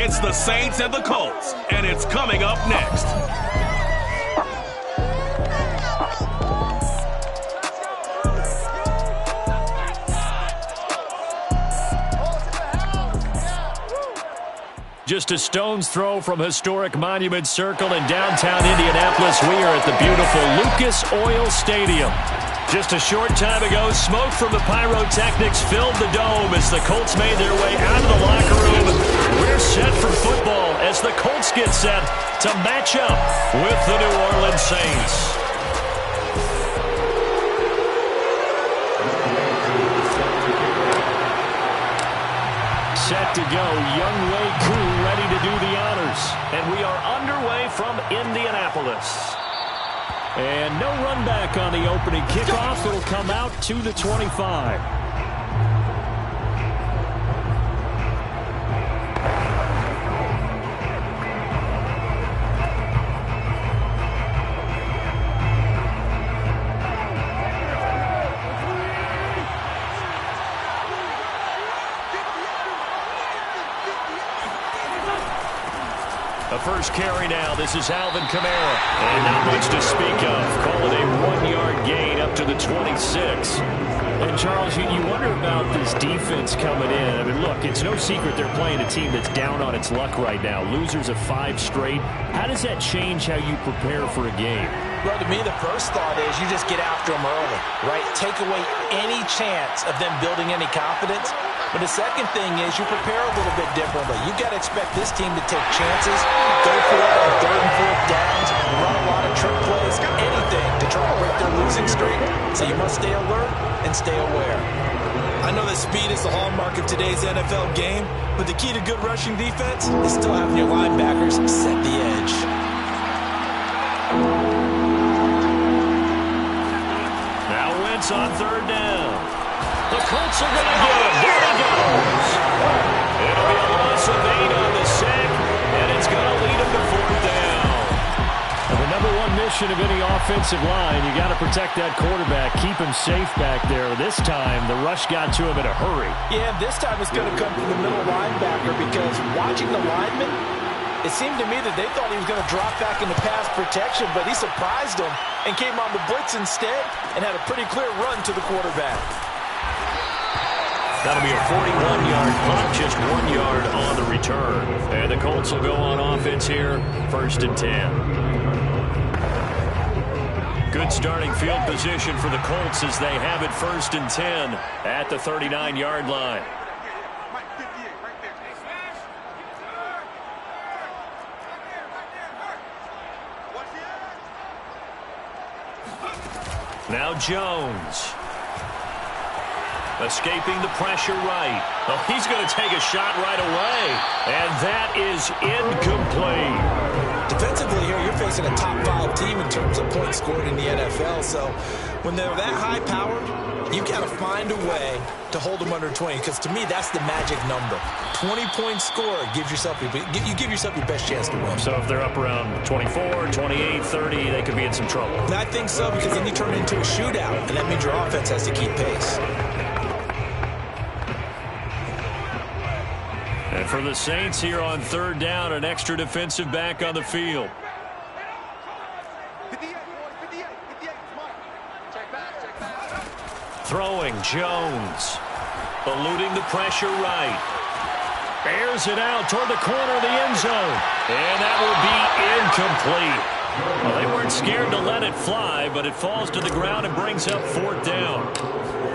It's the Saints and the Colts, and it's coming up next. Just a stone's throw from historic Monument Circle in downtown Indianapolis. We are at the beautiful Lucas Oil Stadium. Just a short time ago, smoke from the pyrotechnics filled the dome as the Colts made their way out of the locker room. We're set for football as the Colts get set to match up with the New Orleans Saints. Set to go, Younghoe Koo ready to do the honors. And we are underway from Indianapolis. And no run back on the opening kickoff. It'll come out to the 25. A first carry now. This is Alvin Kamara. And not much to speak of. Call it a 1-yard gain up to the 26. And, Charles, you wonder about this defense coming in. I mean, look, it's no secret they're playing a team that's down on its luck right now. Losers of 5 straight. How does that change how you prepare for a game? Well, to me, the first thought is you just get after them early, right? Take away any chance of them building any confidence. But the second thing is you prepare a little bit differently. You got to expect this team to take chances, go for it on 3rd and 4th downs, run a lot of trick plays, anything to try to break their losing streak. So you must stay alert and stay aware. I know that speed is the hallmark of today's NFL game, but the key to good rushing defense is still having your linebackers set the edge. Now Wentz on 3rd down. The Colts are going to get him. There he goes. It'll be a loss of 8 on the sack, and it's going to lead him to 4th down. And the number one mission of any offensive line, you got to protect that quarterback, keep him safe back there. This time, the rush got to him in a hurry. Yeah, this time it's going to come from the middle linebacker because watching the lineman, it seemed to me that they thought he was going to drop back into pass protection, but he surprised them and came on the blitz instead and had a pretty clear run to the quarterback. That'll be a 41-yard punt, just 1 yard on the return. And the Colts will go on offense here, 1st and 10. Good starting field position for the Colts as they have it 1st and 10 at the 39-yard line. Now Jones. Escaping the pressure right. Oh, he's going to take a shot right away. And that is incomplete. Defensively here, you're facing a top 5 team in terms of points scored in the NFL. So when they're that high-powered, you got to find a way to hold them under 20. Because to me, that's the magic number. 20-point score gives yourself you give yourself your best chance to win. So if they're up around 24, 28, 30, they could be in some trouble. I think so, because then you turn it into a shootout, and that means your offense has to keep pace. And for the Saints here on 3rd down, an extra defensive back on the field. Throwing Jones. Eluding the pressure right. Airs it out toward the corner of the end zone. And that will be incomplete. Well, they weren't scared to let it fly, but it falls to the ground and brings up 4th down.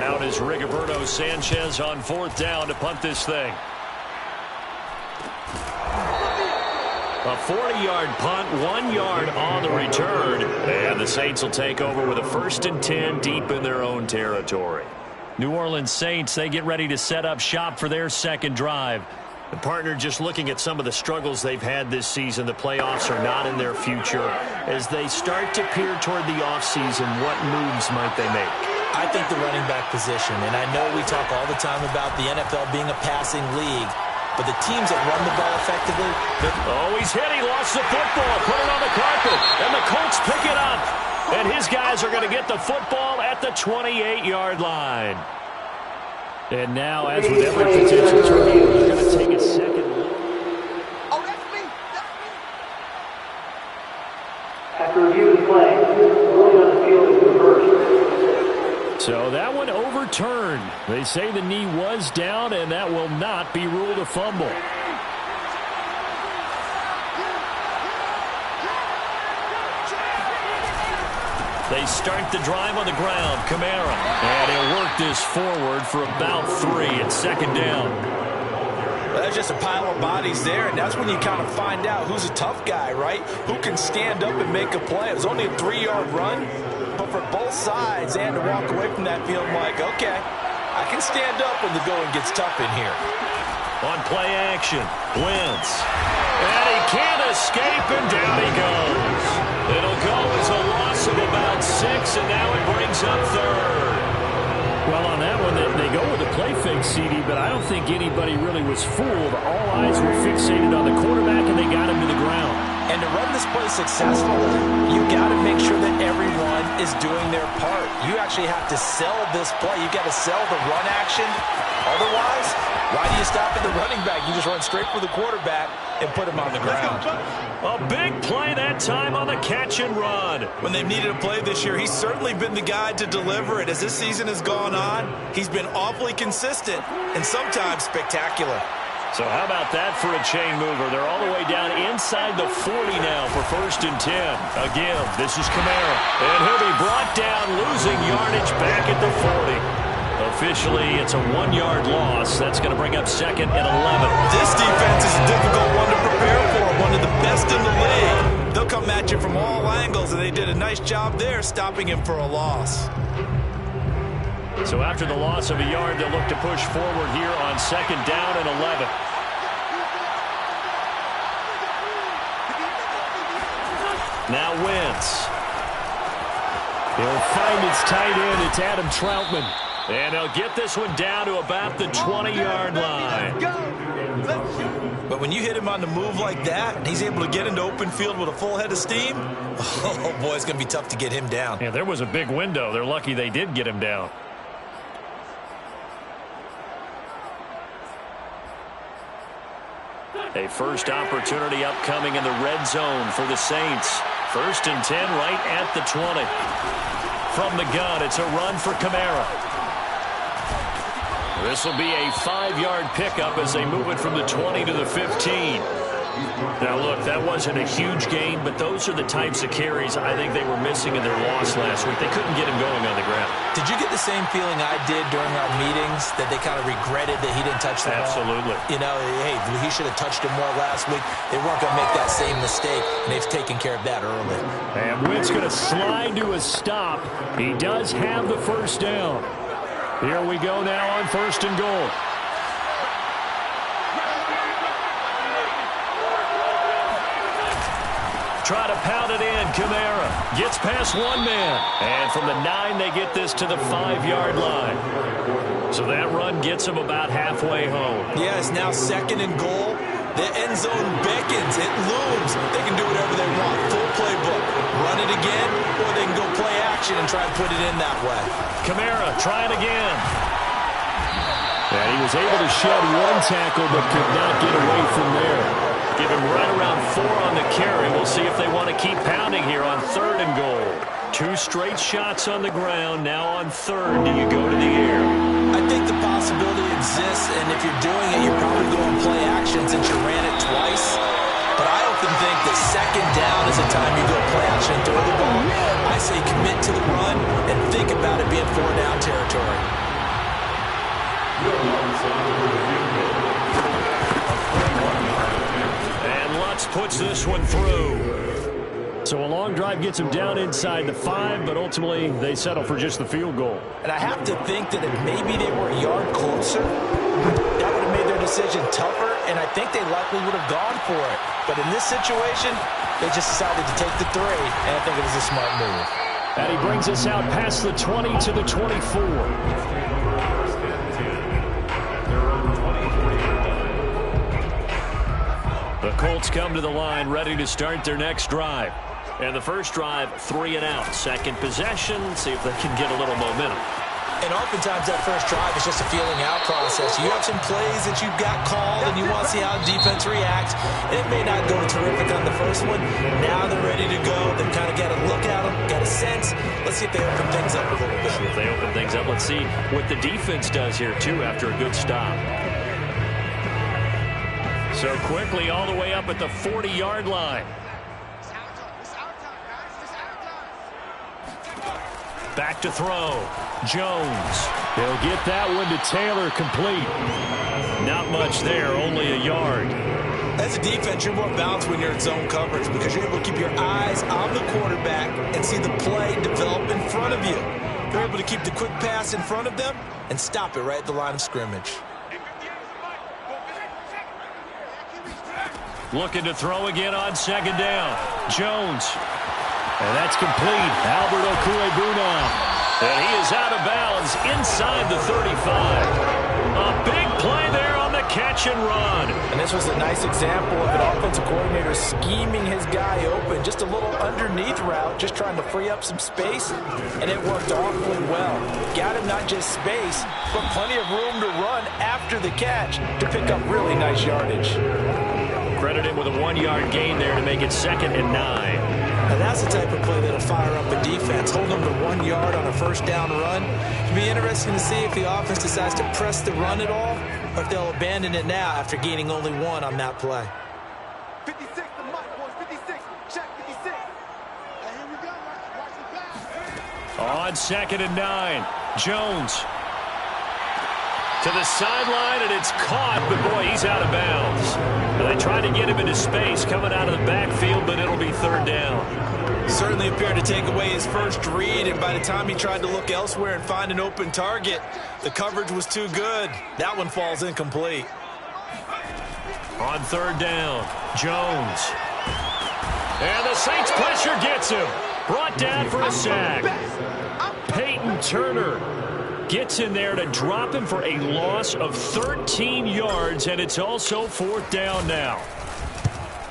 Out is Rigoberto Sanchez on 4th down to punt this thing. A 40-yard punt, 1 yard on the return. And the Saints will take over with a 1st and 10 deep in their own territory. New Orleans Saints, they get ready to set up shop for their 2nd drive. The partner just looking at some of the struggles they've had this season. The playoffs are not in their future. As they start to peer toward the offseason, what moves might they make? I think the running back position, and I know we talk all the time about the NFL being a passing league, but the teams that run the ball effectively... Oh, he's hit. He lost the football. Put it on the carpet. And the Colts pick it up. And his guys are going to get the football at the 28-yard line. And now, as with every potential turnover, he's going to take a second look. overturned. They say the knee was down, and that will not be ruled a fumble. They start the drive on the ground. Kamara. And he'll work this forward for about 3 at second down. There's just a pile of bodies there, and that's when you kind of find out who's a tough guy, right? Who can stand up and make a play. It was only a 3-yard run, but for both sides, they had to walk away from that feeling like, okay, I can stand up when the going gets tough in here. On play action, Wentz. And he can't escape, and down he goes. It'll go as a loss of about 6, and now it brings up third. Well, on that one, they go with a play fake, CD, but I don't think anybody really was fooled. All eyes were fixated on the quarterback, and they got him to the ground. And to run this play successfully, you've got to make sure that everyone is doing their part. You actually have to sell this play. You've got to sell the run action. Otherwise, why do you stop at the running back? You just run straight for the quarterback and put him on the ground. A big play that time on the catch and run. When they've needed a play this year, he's certainly been the guy to deliver it. As this season has gone on, he's been awfully consistent and sometimes spectacular. So how about that for a chain mover? They're all the way down inside the 40 now for 1st and 10. Again, this is Kamara. And he'll be brought down, losing yardage back at the 40. Officially, it's a 1-yard loss. That's going to bring up 2nd and 11. This defense is a difficult one to prepare for, one of the best in the league. They'll come at you from all angles, and they did a nice job there stopping him for a loss. So after the loss of a yard, they'll look to push forward here on 2nd down and 11. Now Wentz. He'll find his tight end. It's Adam Troutman. And he'll get this one down to about the 20-yard line. But when you hit him on the move like that, and he's able to get into open field with a full head of steam, oh boy, it's going to be tough to get him down. Yeah, there was a big window. They're lucky they did get him down. A first opportunity upcoming in the red zone for the Saints. 1st and 10 right at the 20. From the gun, it's a run for Kamara. This will be a 5-yard pickup as they move it from the 20 to the 15. Now, look, that wasn't a huge gain, but those are the types of carries I think they were missing in their loss last week. They couldn't get him going on the ground. Did you get the same feeling I did during our meetings, that they kind of regretted that he didn't touch the ball? Absolutely. You know, hey, he should have touched him more last week. They weren't going to make that same mistake, and they've taken care of that early. And Wentz going to slide to a stop. He does have the first down. Here we go now on 1st and goal. Try to pound it in. Kamara gets past one man. And from the 9, they get this to the 5-yard line. So that run gets them about halfway home. Yeah, it's now 2nd and goal. The end zone beckons. It looms. They can do whatever they want. Full playbook. Run it again, or they can go play action and try and put it in that way. Kamara trying again. And he was able to shed one tackle, but could not get away from there. Give him right around 4 on the carry. We'll see if they want to keep pounding here on 3rd and goal. 2 straight shots on the ground. Now on 3rd, do you go to the air? I think the possibility exists, and if you're doing it, you're probably going play action since you ran it twice. But I often think that 2nd down is the time you go play action and throw the ball. I say commit to the run and think about it being 4-down territory. Puts this one through. So a long drive gets them down inside the 5, but ultimately they settle for just the field goal. And I have to think that if maybe they were a yard closer, that would have made their decision tougher, and I think they likely would have gone for it. But in this situation, they just decided to take the 3, and I think it was a smart move. And he brings us out past the 20 to the 24. The Colts come to the line ready to start their next drive. And the first drive, 3 and out. Second possession, see if they can get a little momentum. And oftentimes that first drive is just a feeling out process. You have some plays that you've got called and you want to see how the defense reacts. And it may not go terrific on the first one. Now they're ready to go. They've kind of got to look at them, got a sense. Let's see if they open things up a little bit. See if they open things up. Let's see what the defense does here, too, after a good stop. So quickly all the way up at the 40-yard line. Back to throw. Jones. They'll get that one to Taylor, complete. Not much there, only a yard. As a defense, you're more balanced when you're in zone coverage because you're able to keep your eyes on the quarterback and see the play develop in front of you. You're able to keep the quick pass in front of them and stop it right at the line of scrimmage. Looking to throw again on second down. Jones. And that's complete. Albert Okwuegbunam. And he is out of bounds inside the 35. A big play there on the catch and run. And this was a nice example of an offensive coordinator scheming his guy open. Just a little underneath route, just trying to free up some space. And it worked awfully well. Got him not just space, but plenty of room to run after the catch to pick up really nice yardage. Credit him with a 1-yard gain there to make it 2nd and 9. Now that's the type of play that'll fire up a defense. Hold them to 1 yard on a first down run. It'll be interesting to see if the offense decides to press the run at all or if they'll abandon it now after gaining only 1 on that play. 56 to Mike, boys. 56. Check 56. And here we go. Watch the pass. On 2nd and 9. Jones. To the sideline, and it's caught, but boy, he's out of bounds. They tried to get him into space coming out of the backfield, but it'll be 3rd down. Certainly appeared to take away his first read, and by the time he tried to look elsewhere and find an open target, the coverage was too good. That one falls incomplete. On 3rd down, Jones. And the Saints pressure gets him. Brought down for a sack. Peyton Turner gets in there to drop him for a loss of 13 yards, and it's also 4th down now.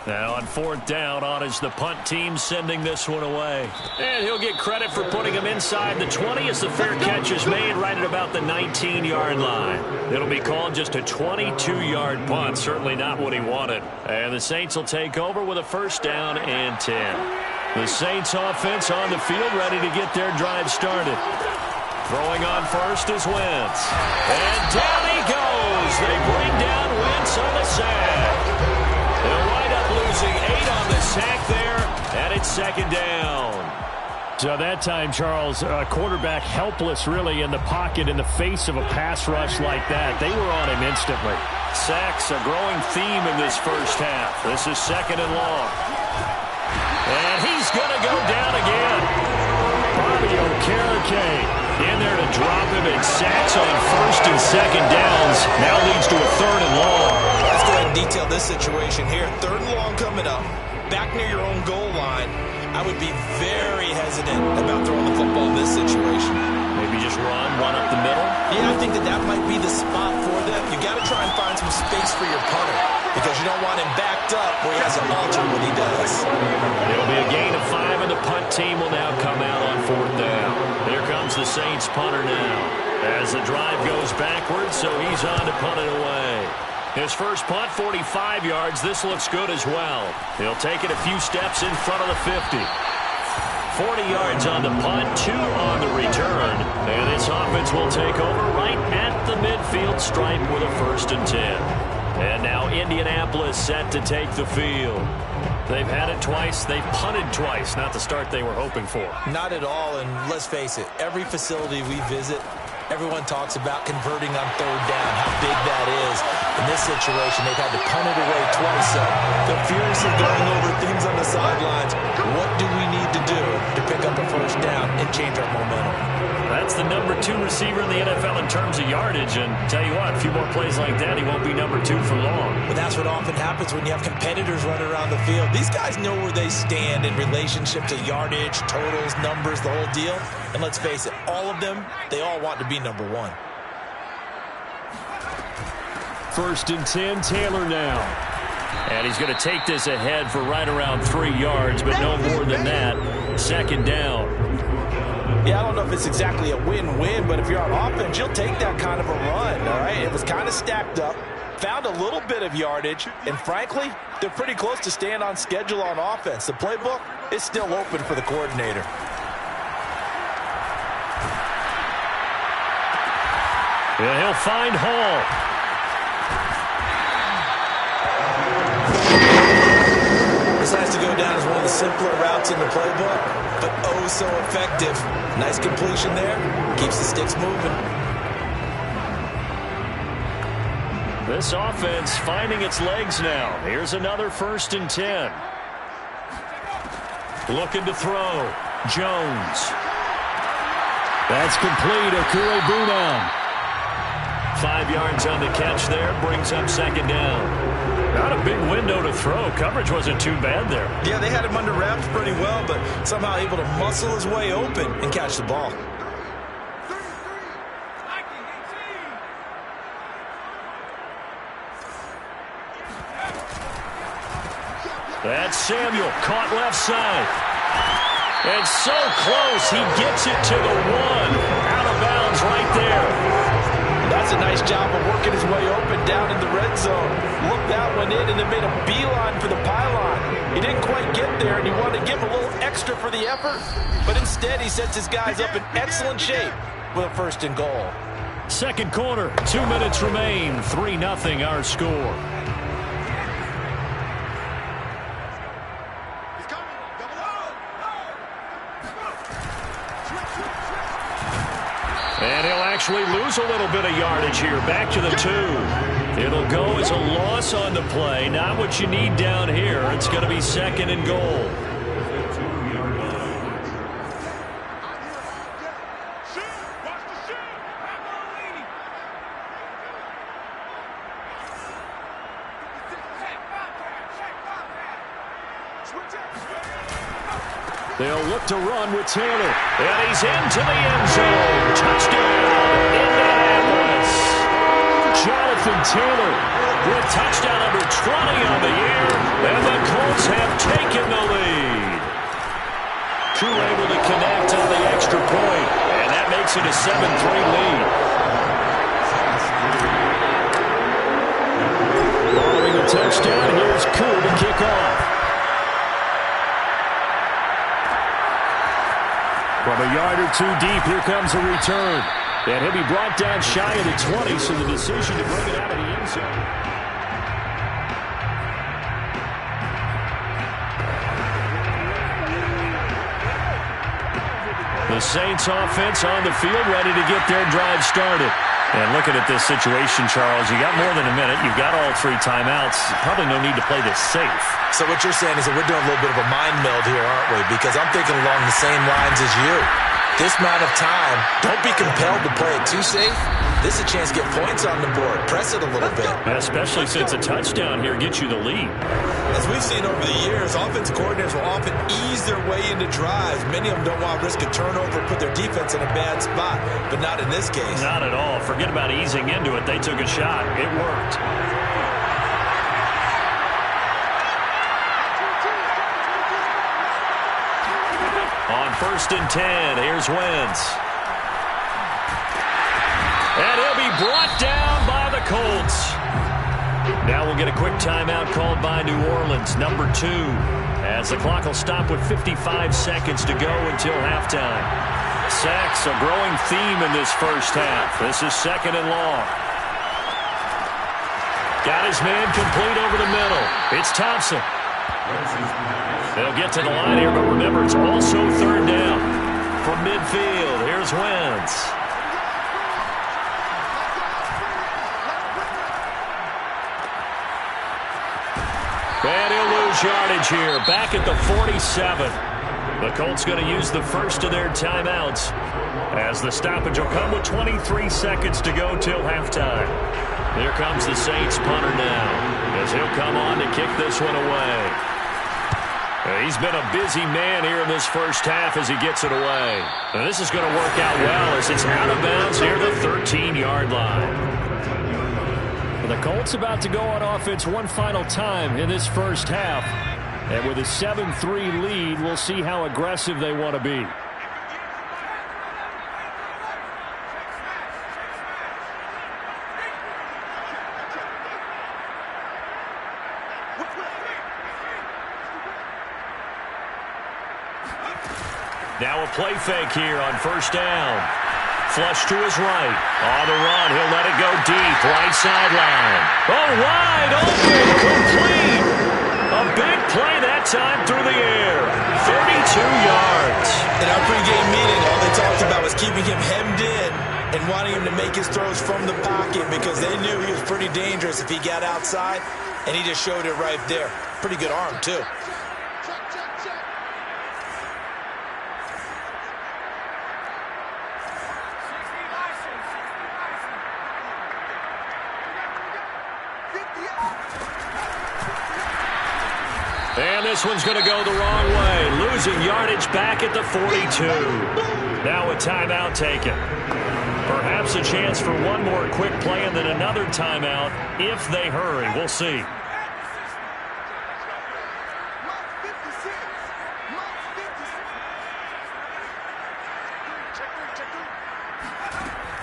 Now on 4th down, on is the punt team sending this one away. And he'll get credit for putting him inside the 20 as the fair catch is made right at about the 19-yard line. It'll be called just a 22-yard punt, certainly not what he wanted. And the Saints will take over with a 1st down and 10. The Saints offense on the field ready to get their drive started. Throwing on first is Wentz. And down he goes. They bring down Wentz on the sack. They'll wind up losing 8 on the sack there, and it's 2nd down. So that time, Charles, quarterback helpless really in the pocket in the face of a pass rush like that. They were on him instantly. Sacks, a growing theme in this first half. This is 2nd and long. And he's going to go down again. Bobby Okereke in there to drop him, and sacks on 1st and 2nd downs. Now leads to a 3rd and long. Let's go ahead and detail this situation here. 3rd and long coming up. Back near your own goal line. I would be very hesitant about throwing the football in this situation. Maybe just run up the middle? Yeah, I think that might be the spot for them. You got to try and find some space for your punter because you don't want him backed up where he has to alter what he does. It'll be a gain of 5, and the punt team will now come out on 4th down. Here comes the Saints punter now as the drive goes backwards, so he's on to punt it away. His first punt, 45 yards. This looks good as well. He'll take it a few steps in front of the 50. 40 yards on the punt, 2 on the return. And this offense will take over right at the midfield stripe with a 1st and 10. And now Indianapolis set to take the field. They've had it twice. They've punted twice. Not the start they were hoping for. Not at all, and let's face it, every facility we visit, everyone talks about converting on 3rd down, how big that is. In this situation, they've had to punt it away twice, so they're furiously going over things on the sidelines. What do we need to do to pick up a 1st down and change our momentum? That's the number 2 receiver in the NFL in terms of yardage, and tell you what, a few more plays like that, he won't be number 2 for long. But that's what often happens when you have competitors running around the field. These guys know where they stand in relationship to yardage, totals, numbers, the whole deal. And let's face it, all of them, they all want to be number 1. 1st and 10, Taylor now. And he's going to take this ahead for right around 3 yards, but no more than that. 2nd down. Yeah, I don't know if it's exactly a win-win, but if you're on offense, you'll take that kind of a run, all right? It was kind of stacked up, found a little bit of yardage, and frankly, they're pretty close to staying on schedule on offense. The playbook is still open for the coordinator. Yeah, he'll find Hall. This has to go down as one of the simpler routes in the playbook, but oh so effective. Nice completion there. Keeps the sticks moving. This offense finding its legs now. Here's another 1st and 10. Looking to throw. Jones. That's complete. Okure Bunam. 5 yards on the catch there. Brings up 2nd down. Not a big window to throw. Coverage wasn't too bad there. Yeah, they had him under wraps pretty well, but somehow able to muscle his way open and catch the ball. That's Samuel, caught left side. And so close, he gets it to the 1. Out of bounds right there. That's a nice job of working his way open down in the red zone. Looked that one in and then made a beeline for the pylon. He didn't quite get there, and he wanted to give him a little extra for the effort. But instead, he sets his guys up in excellent shape with a 1st and goal. 2nd quarter, 2 minutes remain. 3-0 our score. And he'll actually lose a little bit of yardage here. Back to the 2. It'll go as a loss on the play. Not what you need down here. It's going to be 2nd and goal. They'll look to run with Taylor. And he's into the end zone. Touchdown, Indianapolis. Jonathan Taylor with touchdown number 20 on the year. And the Colts have taken the lead. Crew able to connect on the extra point. And that makes it a 7-3 lead. Following the touchdown, here's Crew to kick off. From a yard or 2 deep, here comes a return. And he'll be brought down shy of the 20, so the decision to bring it out of the end zone. The Saints offense on the field, ready to get their drive started. And looking at this situation, Charles, you got more than a minute. You've got all 3 timeouts. Probably no need to play this safe. So what you're saying is that we're doing a little bit of a mind meld here, aren't we? Because I'm thinking along the same lines as you. This amount of time, don't be compelled to play it too safe. This is a chance to get points on the board. Press it a little bit. Yeah, especially since a touchdown here gets you the lead. As we've seen over the years, offensive coordinators will often ease their way into drives. Many of them don't want to risk a turnover and put their defense in a bad spot, but not in this case. Not at all. Forget about easing into it. They took a shot. It worked. On 1st and 10, here's Wentz. And he'll be brought down by the Colts. Now we'll get a quick timeout called by New Orleans, number 2, as the clock will stop with 55 seconds to go until halftime. Sacks, a growing theme in this first half. This is 2nd and long. Got his man complete over the middle. It's Thompson. They'll get to the line here, but remember, it's also 3rd down. From midfield, here's Wentz. And he'll lose yardage here, back at the 47. The Colts going to use the first of their timeouts, as the stoppage will come with 23 seconds to go till halftime. Here comes the Saints punter now, as he'll come on to kick this one away. He's been a busy man here in this first half as he gets it away. And this is going to work out well as it's out of bounds near the 13-yard line. Well, the Colts about to go on offense one final time in this first half. And with a 7-3 lead, we'll see how aggressive they want to be. Now a play fake here on first down. Flush to his right. On the run, he'll let it go deep. Right sideline. Oh, wide open. Complete. A big play that time through the air. 32 yards. In our pregame meeting, all they talked about was keeping him hemmed in and wanting him to make his throws from the pocket because they knew he was pretty dangerous if he got outside, and he just showed it right there. Pretty good arm, too. And this one's going to go the wrong way. Losing yardage back at the 42. Now a timeout taken. Perhaps a chance for one more quick play and then another timeout if they hurry. We'll see.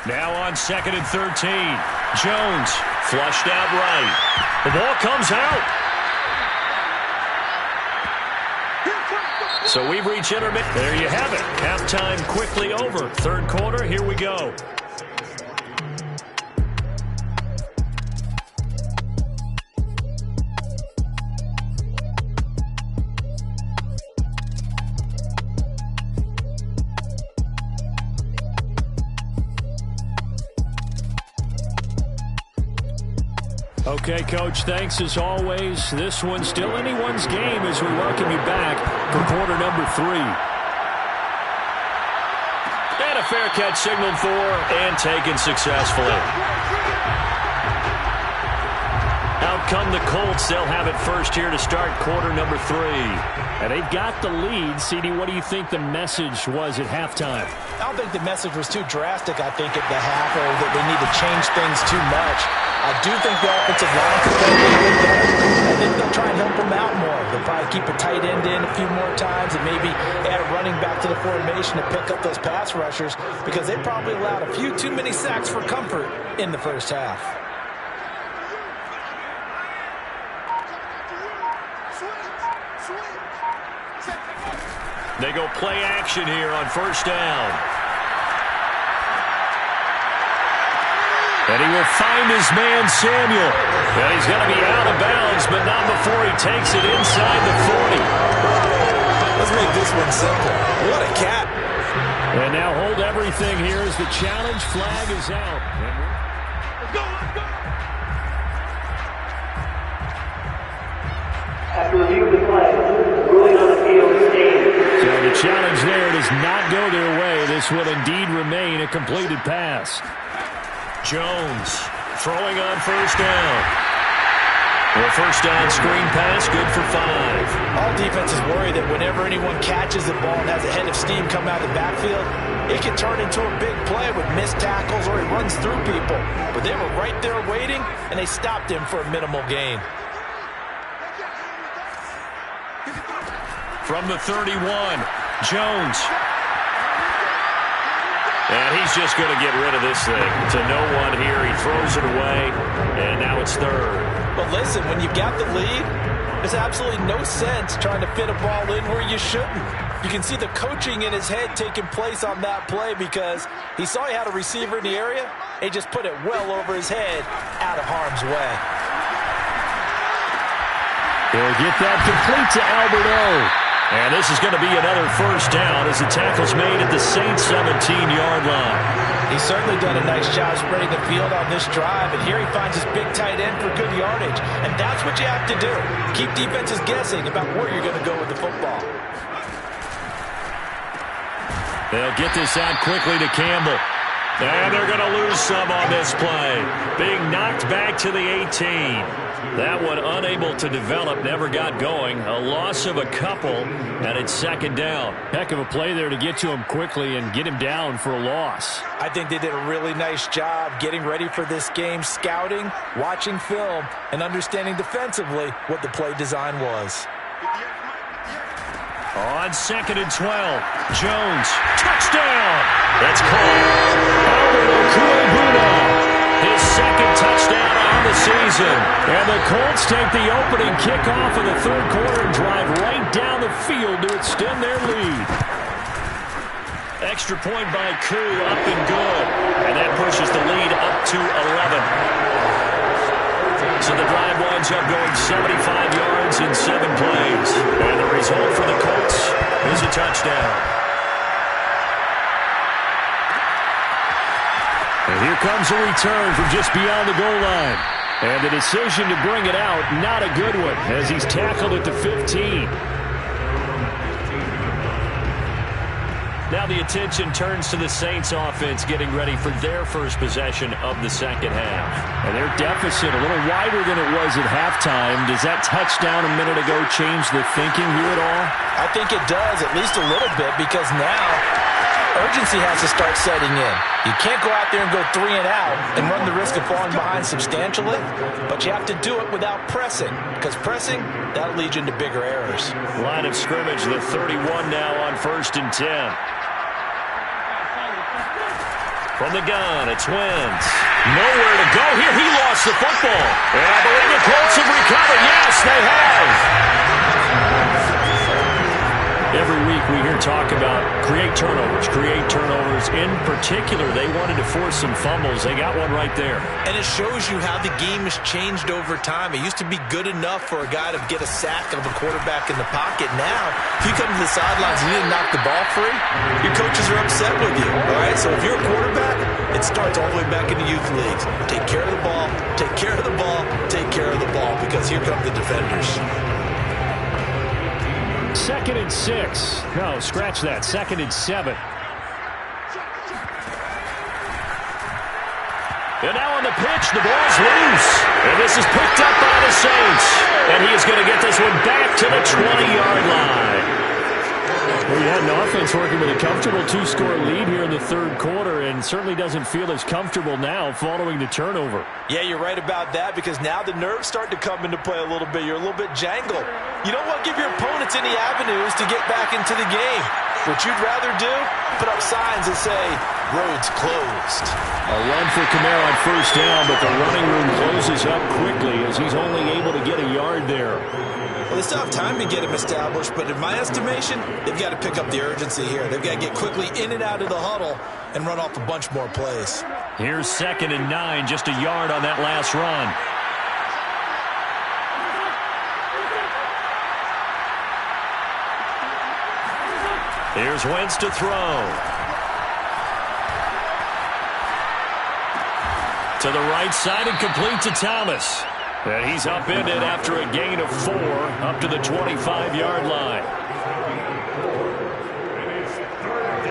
Now on 2nd and 13. Jones flushed out right. The ball comes out. So we've reached intermission. There you have it. Halftime quickly over. Third quarter, here we go. Okay, Coach, thanks as always. This one's still anyone's game as we welcome you back for quarter number 3. And a fair catch signaled for and taken successfully. Out come the Colts. They'll have it first here to start quarter number 3. And they've got the lead. CD, what do you think the message was at halftime? I don't think the message was too drastic, I think, at the half, or that they need to change things too much. I do think the offensive line could play a little bit better. I think they'll try and help them out more. They'll probably keep a tight end in a few more times and maybe add a running back to the formation to pick up those pass rushers because they probably allowed a few too many sacks for comfort in the first half. They go play action here on first down. And he will find his man, Samuel. And he's going to be out of bounds, but not before he takes it inside the 40. Let's make this one simple. What a cap. And now hold everything here as the challenge flag is out. Let's go, let's go. After review of the play, ruling on the field stands. So the challenge there does not go their way. This will indeed remain a completed pass. Jones throwing on first down. Well, first down screen pass, good for 5. All defenses worry that whenever anyone catches the ball and has a head of steam come out of the backfield, it can turn into a big play with missed tackles or he runs through people. But they were right there waiting, and they stopped him for a minimal gain. From the 31, Jones. And he's just going to get rid of this thing. To no one here. He throws it away, and now it's 3rd. But listen, when you've got the lead, there's absolutely no sense trying to fit a ball in where you shouldn't. You can see the coaching in his head taking place on that play because he saw he had a receiver in the area. He just put it well over his head out of harm's way. They'll get that complete to Albert O. And this is going to be another first down as the tackle's made at the Saints 17-yard line. He's certainly done a nice job spreading the field on this drive, and here he finds his big tight end for good yardage. And that's what you have to do. Keep defenses guessing about where you're going to go with the football. They'll get this out quickly to Campbell. And they're going to lose some on this play. Being knocked back to the 18. That one unable to develop, never got going. A loss of a couple, and it's 2nd down. Heck of a play there to get to him quickly and get him down for a loss. I think they did a really nice job getting ready for this game, scouting, watching film, and understanding defensively what the play design was. On 2nd and 12, Jones, touchdown! That's called Albert Okuegbuna. His 2nd touchdown on the season. And the Colts take the opening kickoff of the 3rd quarter and drive right down the field to extend their lead. Extra point by Koo, up and good. And that pushes the lead up to 11. So the drive winds up going 75 yards in 7 plays. And the result for the Colts is a touchdown. And here comes a return from just beyond the goal line. And the decision to bring it out, not a good one, as he's tackled at the 15. Now the attention turns to the Saints offense getting ready for their first possession of the second half. And their deficit a little wider than it was at halftime. Does that touchdown a minute ago change the thinking here at all? I think it does, at least a little bit, because now urgency has to start setting in. You can't go out there and go 3 and out and run the risk of falling behind substantially, but you have to do it without pressing, because pressing, that'll lead you into bigger errors. Line of scrimmage, the 31 now on 1st and 10. From the gun, it's Wentz. Nowhere to go here. He lost the football. And I believe the Colts have recovered. Yes, they have. Every week we hear talk about create turnovers. In particular, they wanted to force some fumbles. They got one right there. And it shows you how the game has changed over time. It used to be good enough for a guy to get a sack of a quarterback in the pocket. Now, if you come to the sidelines and you didn't knock the ball free, your coaches are upset with you. All right? So if you're a quarterback, it starts all the way back in the youth leagues. Take care of the ball, take care of the ball, take care of the ball, because here come the defenders. 2nd and 6. No, scratch that. 2nd and 7. And now on the pitch, the ball's loose. And this is picked up by the Saints. And he is going to get this one back to the 20-yard line. Well, you had an offense working with a comfortable 2-score lead here in the 3rd quarter, and certainly doesn't feel as comfortable now following the turnover. Yeah, you're right about that, because now the nerves start to come into play a little bit. You're a little bit jangled. You don't want to give your opponents any avenues to get back into the game. What you'd rather do, put up signs that say, roads closed. A run for Kamara on 1st down, but the running room closes up quickly as he's only able to get a yard there. Well, they still have time to get him established, but in my estimation, they've got to pick up the urgency here. They've got to get quickly in and out of the huddle and run off a bunch more plays. Here's 2nd and 9, just a yard on that last run. Here's Wentz to throw. To the right side and complete to Thomas. And he's upended after a gain of 4 up to the 25-yard line.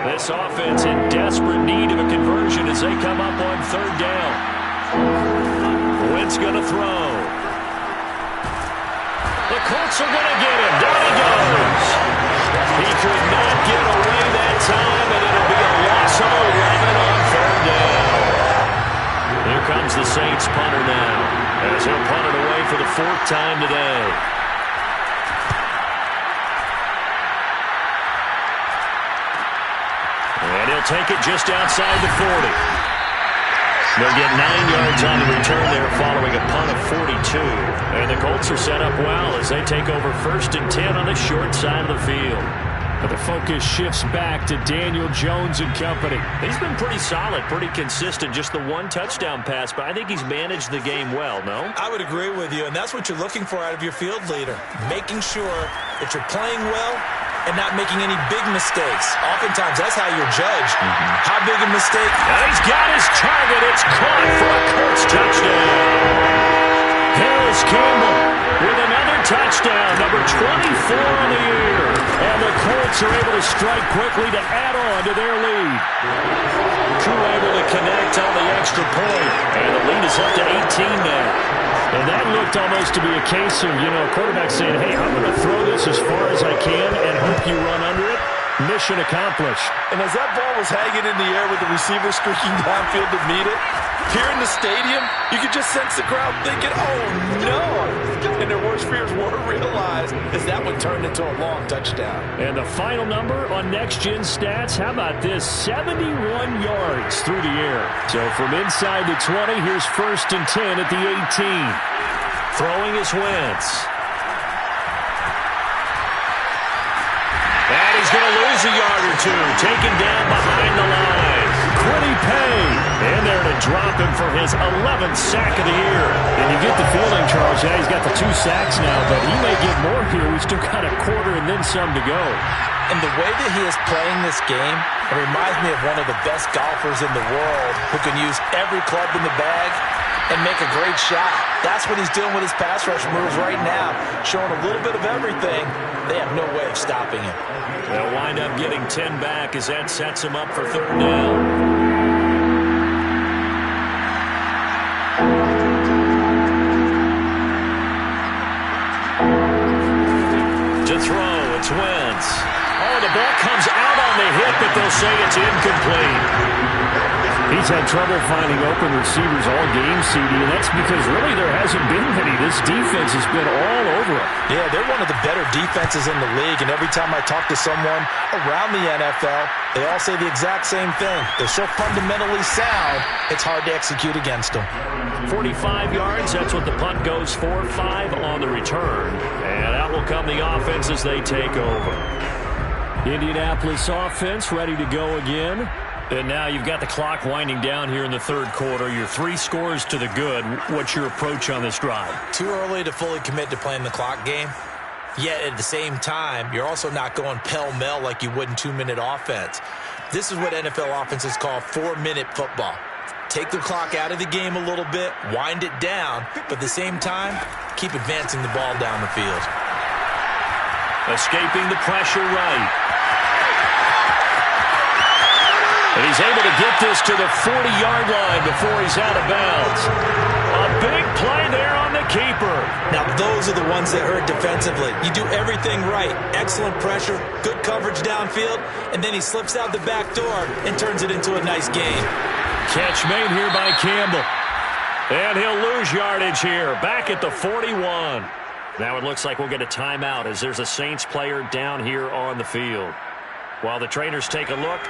This offense in desperate need of a conversion as they come up on 3rd down. Wentz going to throw. The Colts are going to get him. Down he goes. He could not get away that time, and it'll be a loss of 11 on 3rd down. Here comes the Saints punter now, as he'll punt it away for the 4th time today. And he'll take it just outside the 40. They'll get 9 yards on the return there following a punt of 42. And the Colts are set up well as they take over 1st and 10 on the short side of the field. But the focus shifts back to Daniel Jones and company. He's been pretty solid, pretty consistent. Just the 1 touchdown pass, but I think he's managed the game well, no? I would agree with you, and that's what you're looking for out of your field leader. Making sure that you're playing well and not making any big mistakes. Oftentimes, that's how you're judged. How big a mistake? And he's got his target. It's caught for a Colts touchdown. Harris Campbell with another touchdown, number 24 on the year. And the Colts are able to strike quickly to add on to their lead. Koo able to connect on the extra point. And the lead is up to 18 now. And that looked almost to be a case of, quarterback saying, hey, I'm going to throw this as far as I can and hope you run under it. Mission accomplished. And as that ball was hanging in the air with the receiver streaking downfield to meet it, here in the stadium, you could just sense the crowd thinking, oh, no. And their worst fears were realized as that one turned into a long touchdown. And the final number on Next Gen Stats, how about this? 71 yards through the air. So from inside the 20, here's 1st and 10 at the 18. Throwing is Wentz. And he's going to he'll lose a yard or two. Taken down behind the line. Kwity Paye in there to drop him for his 11th sack of the year. And you get the feeling, Charles, yeah, he's got the 2 sacks now, but he may get more here. We've still got a quarter and then some to go. And the way that he is playing this game, it reminds me of one of the best golfers in the world who can use every club in the bag and make a great shot. That's what he's doing with his pass rush moves right now, showing a little bit of everything. They have no way of stopping him. They'll wind up getting 10 back as that sets him up for 3rd down. To throw, it's Wentz. Oh, the ball comes out on the hit, but they'll say it's incomplete. He's had trouble finding open receivers all game, CD, and that's because really there hasn't been many. This defense has been all over him. Yeah, they're one of the better defenses in the league, and every time I talk to someone around the NFL, they all say the exact same thing. They're so fundamentally sound, it's hard to execute against them. 45 yards, that's what the punt goes for. 5 on the return. And out will come the offense as they take over. Indianapolis offense ready to go again. And now you've got the clock winding down here in the 3rd quarter. You're 3 scores to the good. What's your approach on this drive? Too early to fully commit to playing the clock game. Yet at the same time, you're also not going pell-mell like you would in 2-minute offense. This is what NFL offenses call 4-minute football. Take the clock out of the game a little bit, wind it down, but at the same time, keep advancing the ball down the field. Escaping the pressure right. And he's able to get this to the 40-yard line before he's out of bounds. A big play there on the keeper. Now, those are the ones that hurt defensively. You do everything right. Excellent pressure, good coverage downfield, and then he slips out the back door and turns it into a nice game. Catch made here by Campbell. And he'll lose yardage here. Back at the 41. Now it looks like we'll get a timeout as there's a Saints player down here on the field. While the trainers take a look,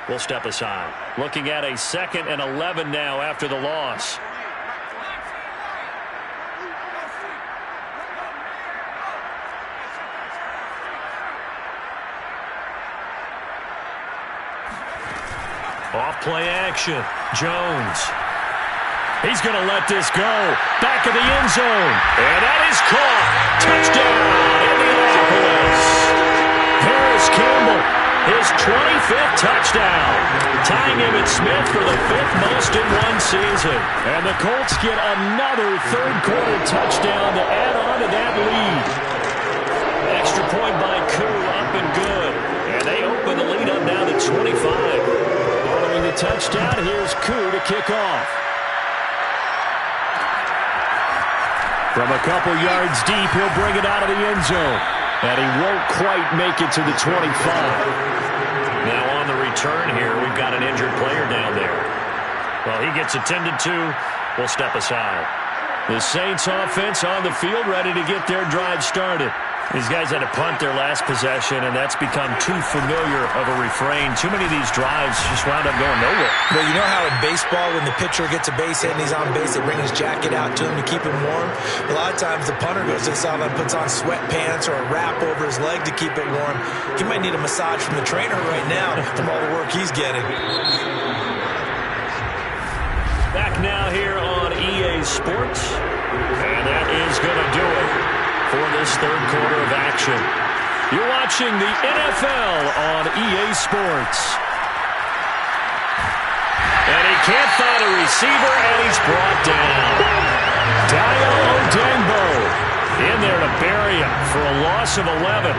we'll step aside. Looking at a 2nd and 11 now after the loss. Off play action. Jones. He's going to let this go. Back of the end zone. And that is caught. Touchdown, Indianapolis. Harris Campbell, his 25th touchdown. Tying him at Smith for the 5th most in one season. And the Colts get another 3rd quarter touchdown to add on to that lead. Extra point by Koo, up and good. And they open the lead up now to 25. Following the touchdown, here's Koo to kick off. From a couple yards deep, he'll bring it out of the end zone. And he won't quite make it to the 25. Now on the return here, we've got an injured player down there. Well, he gets attended to. We'll step aside. The Saints offense on the field ready to get their drive started. These guys had to punt their last possession, and that's become too familiar of a refrain. Too many of these drives just wound up going nowhere. Well, you know how in baseball, when the pitcher gets a base hit and he's on base, they bring his jacket out to him to keep him warm? A lot of times the punter goes to the sideline, puts on sweatpants or a wrap over his leg to keep it warm. He might need a massage from the trainer right now from all the work he's getting. Back now here on EA Sports, and that is going to do it for this 3rd quarter of action. You're watching the NFL on EA Sports. And he can't find a receiver, and he's brought down. Dayo Odeyingbo in there to bury him for a loss of 11.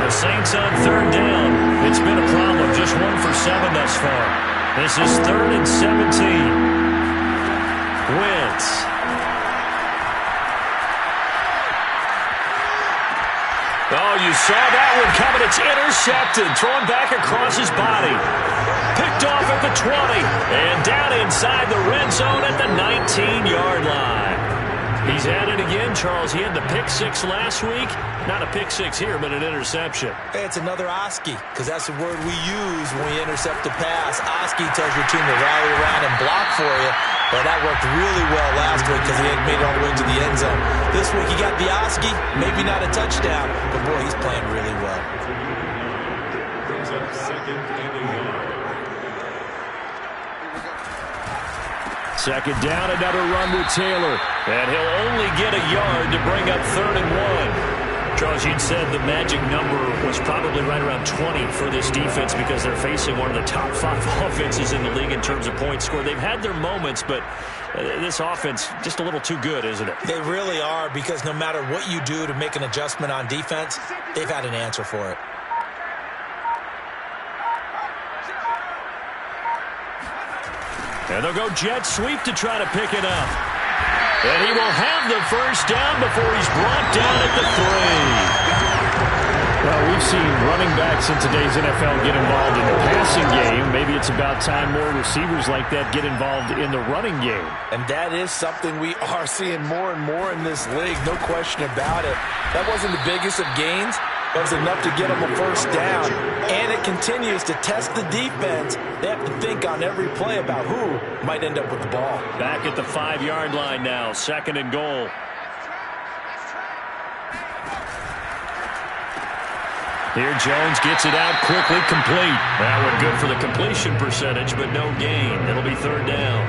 The Saints on 3rd down. It's been a problem. Just 1 for 7 thus far. This is 3rd and 17. Wentz. Oh, you saw that one coming. It's intercepted. Thrown back across his body. Picked off at the 20. And down inside the red zone at the 19-yard line. He's at it again, Charles. He had the pick 6 last week. Not a pick 6 here, but an interception. Hey, it's another Oski, because that's the word we use when we intercept a pass. Oski tells your team to rally around and block for you. Well, that worked really well last week because he had made it all the way to the end zone. This week he got the Oski, maybe not a touchdown, but boy, he's playing really well. Second down, another run with Taylor. And he'll only get a yard to bring up 3rd and 1. Charles, you'd said the magic number was probably right around 20 for this defense because they're facing one of the top 5 offenses in the league in terms of points scored. They've had their moments, but this offense just a little too good, isn't it? They really are, because no matter what you do to make an adjustment on defense, they've had an answer for it. And they'll go jet sweep to try to pick it up. And he will have the first down before he's brought down at the 3. Well, we've seen running backs in today's NFL get involved in the passing game. Maybe it's about time more receivers like that get involved in the running game. And that is something we are seeing more and more in this league, no question about it. That wasn't the biggest of gains. That was enough to get them a first down. And it continues to test the defense. They have to think on every play about who might end up with the ball. Back at the 5-yard line now, 2nd and goal. Here Jones gets it out quickly, complete. That one good for the completion percentage, but no gain. It'll be 3rd down.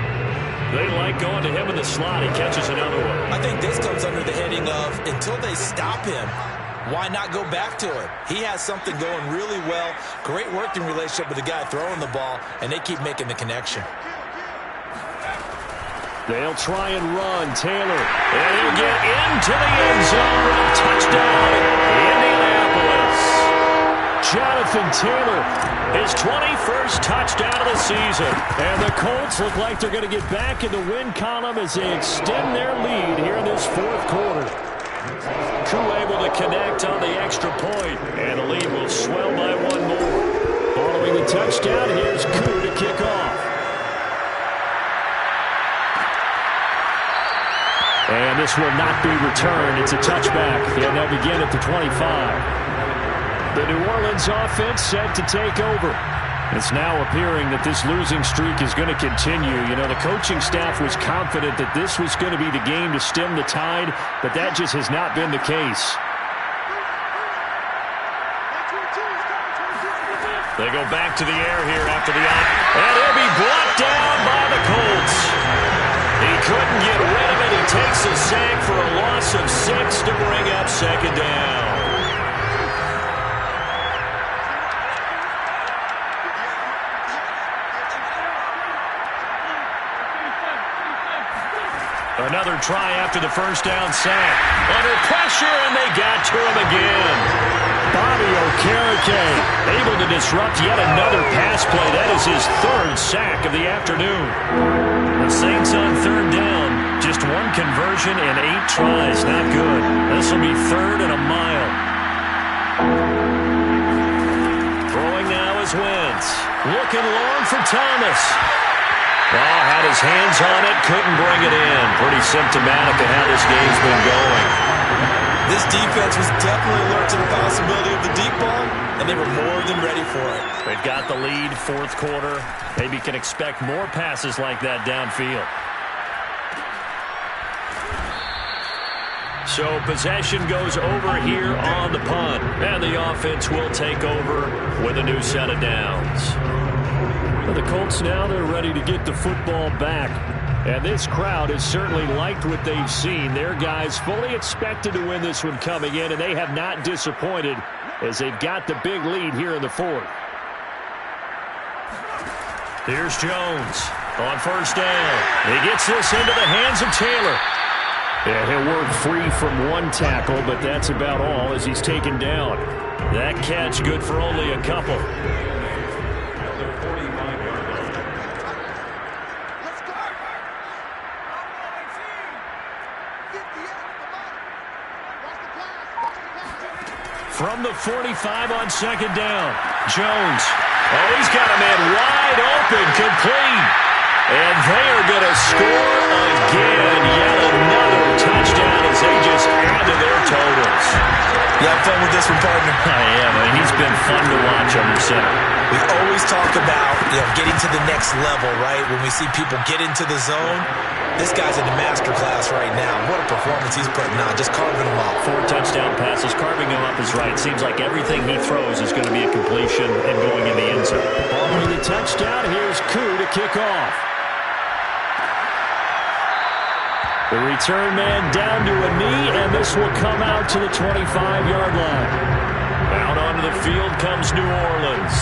They like going to him in the slot. He catches another one. I think this comes under the heading of until they stop him, why not go back to it? He has something going really well. Great working relationship with the guy throwing the ball, and they keep making the connection. They'll try and run. Taylor. And he'll get into the end zone. Touchdown, Indianapolis. Jonathan Taylor, his 21st touchdown of the season. And the Colts look like they're going to get back in the win column as they extend their lead here in this 4th quarter. Koo able to connect on the extra point, and the lead will swell by 1 more. Following the touchdown, here's Koo to kick off. And this will not be returned. It's a touchback, and they'll begin at the 25. The New Orleans offense set to take over. It's now appearing that this losing streak is going to continue. You know, the coaching staff was confident that this was going to be the game to stem the tide, but that just has not been the case. They go back to the air here after the out, and he'll be brought down by the Colts. He couldn't get rid of it. He takes a sack for a loss of 6 to bring up 2nd down. Another try after the first down sack. Under pressure, and they got to him again. Bobby Okereke able to disrupt yet another pass play. That is his 3rd sack of the afternoon. The Saints on 3rd down. Just 1 conversion and 8 tries. Not good. This will be 3rd and a mile. Throwing now is Wentz. Looking long for Thomas. Oh, had his hands on it, couldn't bring it in. Pretty symptomatic of how this game's been going. This defense was definitely alert to the possibility of the deep ball, and they were more than ready for it. They've got the lead, 4th quarter. Maybe can expect more passes like that downfield. So possession goes over here on the punt, and the offense will take over with a new set of downs. The Colts now, they're ready to get the football back. And this crowd has certainly liked what they've seen. Their guys fully expected to win this one coming in, and they have not disappointed as they've got the big lead here in the 4th. Here's Jones on 1st down. He gets this into the hands of Taylor. And he'll work free from 1 tackle, but that's about all as he's taken down. That catch good for only a couple. From the 45 on 2nd down. Jones. Oh, he's got a man wide open, complete. And they are going to score again. Yet another touchdown as they just add to their totals. You have fun with this one, partner? I am. I mean, he's been fun to watch under center. We always talk about, getting to the next level, right? When we see people get into the zone, this guy's in the master class right now. What a performance he's putting on, just carving them up. 4 touchdown passes, carving them up is right. Seems like everything he throws is going to be a completion and going in the end zone. Following the touchdown, here's Koo to kick off. The return man down to a knee, and this will come out to the 25-yard line. Out onto the field comes New Orleans.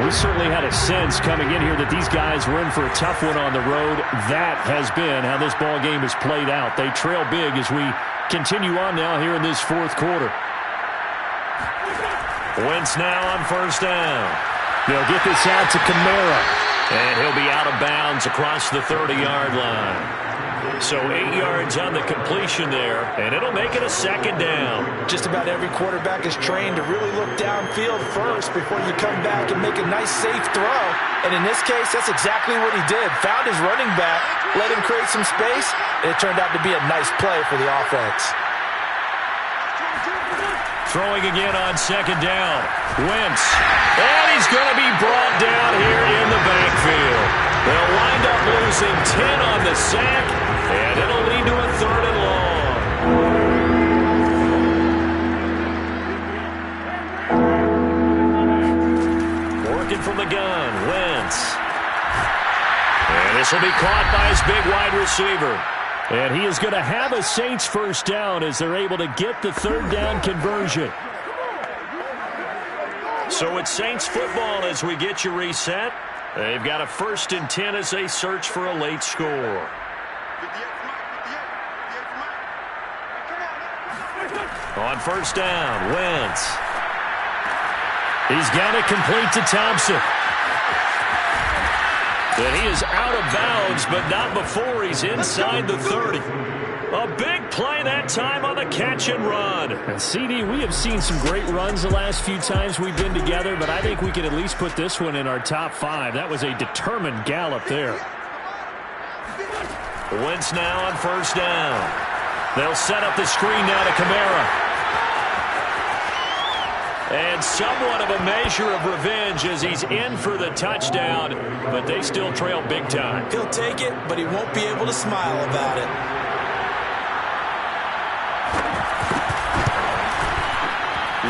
We certainly had a sense coming in here that these guys were in for a tough one on the road. That has been how this ball game has played out. They trail big as we continue on now here in this fourth quarter. Wentz now on first down. They'll get this out to Kamara. And he'll be out of bounds across the 30-yard line. So 8 yards on the completion there, and it'll make it a second down. Just about every quarterback is trained to really look downfield first before you come back and make a nice, safe throw. And in this case, that's exactly what he did. Found his running back, let him create some space, and it turned out to be a nice play for the offense. Throwing again on second down. Wentz. And he's going to be brought down here in the backfield. They'll wind up losing 10 on the sack, and it'll lead to a third and long. Working from the gun, Wentz. And this will be caught by his big wide receiver. And he is going to have a Saints first down as they're able to get the third down conversion. So it's Saints football as we get you reset. They've got a 1st and 10 as they search for a late score. On first down, Wentz. He's got it complete to Thompson. And he is out of bounds, but not before he's inside the 30. A big play that time on the catch and run. And CD, we have seen some great runs the last few times we've been together, but I think we can at least put this one in our top 5. That was a determined gallop there. Wentz now on first down. They'll set up the screen now to Kamara. And somewhat of a measure of revenge as he's in for the touchdown, but they still trail big time. He'll take it, but he won't be able to smile about it.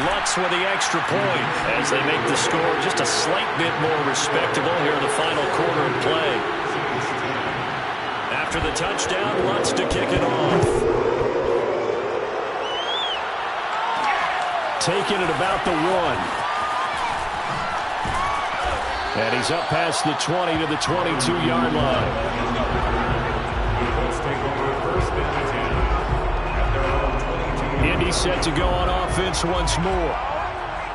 Lutz with the extra point as they make the score just a slight bit more respectable here in the final quarter of play. After the touchdown, Lutz to kick it off. Taken at about the 1. And he's up past the 20 to the 22-yard line. Indy set to go on offense once more.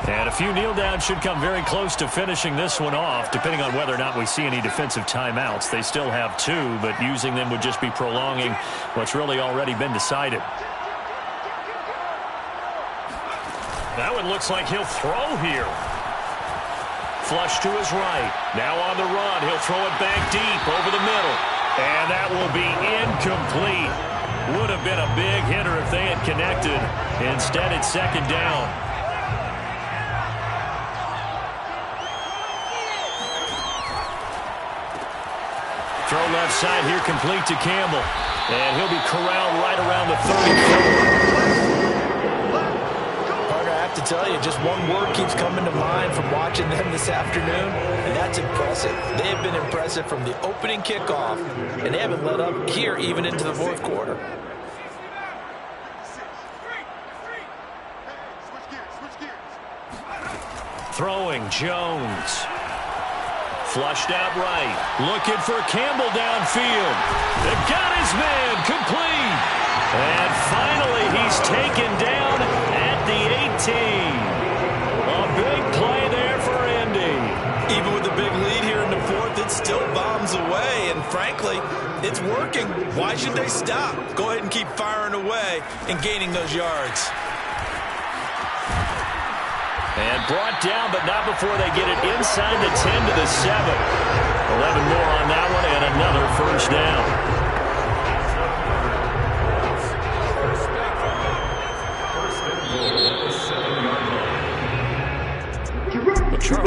And a few kneel downs should come very close to finishing this one off, depending on whether or not we see any defensive timeouts. They still have 2, but using them would just be prolonging what's really already been decided. That one looks like he'll throw here. Flush to his right. Now on the run. He'll throw it back deep over the middle. And that will be incomplete. Would have been a big hitter if they had connected. Instead, it's second down. Throw left side here complete to Campbell. And he'll be corralled right around the 34. To tell you, just one word keeps coming to mind from watching them this afternoon, and that's impressive. They have been impressive from the opening kickoff, and they haven't let up here even into the fourth quarter. Throwing, Jones. Flushed out right. Looking for Campbell downfield. They got his man complete. And finally, he's taken down at the 18. A big play there for Indy. Even with the big lead here in the fourth, it still bombs away. And frankly, it's working. Why should they stop? Go ahead and keep firing away and gaining those yards. And brought down, but not before they get it inside the 10 to the 7.